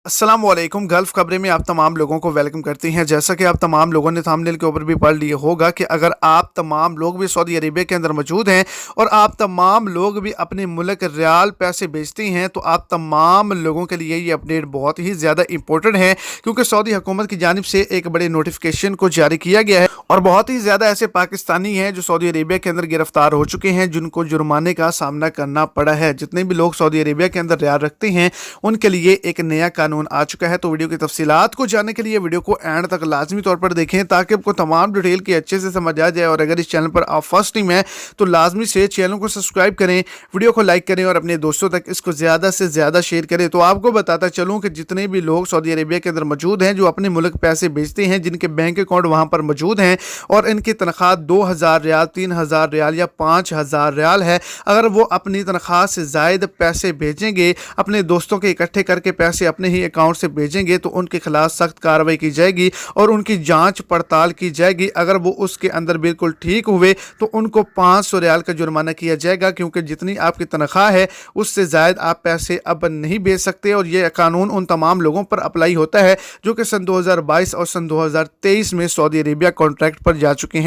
अस्सलाम वालेकुम। गल्फ खबरें में आप तमाम लोगों को वेलकम करती हैं। जैसा कि आप तमाम लोगों ने थंबनेल के ऊपर भी पढ़ लिया होगा कि अगर आप तमाम लोग भी सऊदी अरेबिया के अंदर मौजूद हैं और आप तमाम लोग भी अपने मुल्क रियाल पैसे भेजते हैं तो आप तमाम लोगों के लिए ये अपडेट बहुत ही ज़्यादा इंपॉर्टेंट है, क्योंकि सऊदी हुकूमत की जानिब से एक बड़े नोटिफिकेशन को जारी किया गया है और बहुत ही ज़्यादा ऐसे पाकिस्तानी हैं जो सऊदी अरेबिया के अंदर गिरफ्तार हो चुके हैं, जिनको जुर्माने का सामना करना पड़ा है। जितने भी लोग सऊदी अरेबिया के अंदर रियाल रखते हैं उनके लिए एक नया कानून आ चुका है। तो वीडियो की तफसीलात को जानने के लिए वीडियो को एंड तक लाजमी तौर पर देखें ताकि आपको तमाम डिटेल की अच्छे से समझ आ जाए। और अगर इस चैनल पर आप फर्स्ट टाइम हैं तो लाजमी से चैनल को सब्सक्राइब करें, वीडियो को लाइक करें और अपने दोस्तों तक इसको ज़्यादा से ज़्यादा शेयर करें। तो आपको बताता चलूँ कि जितने भी लोग सऊदी अरेबिया के अंदर मौजूद हैं जो अपने मुल्क पैसे भेजते हैं, जिनके बैंक अकाउंट वहाँ पर मौजूद हैं और इनकी तनख्वाह 2000 रियाल, 3000 रियाल या 5000 रियाल है, अगर वो अपनी तनख्वाह से ज़ायद पैसे भेजेंगे, अपने दोस्तों के इकट्ठे करके पैसे अपने ही अकाउंट से भेजेंगे तो उनके खिलाफ सख्त कार्रवाई की जाएगी और उनकी जांच पड़ताल की जाएगी। अगर वो उसके अंदर बिल्कुल ठीक हुए तो उनको 500 रियाल का जुर्माना किया जाएगा, क्योंकि जितनी आपकी तनख्वाह है उससे ज़ायद आप पैसे अब नहीं भेज सकते। और ये कानून उन तमाम लोगों पर अप्लाई होता है जो कि सन 2022 और सन 2023 में सऊदी अरेबिया कॉन्ट्रैक्ट पर जा चुके हैं।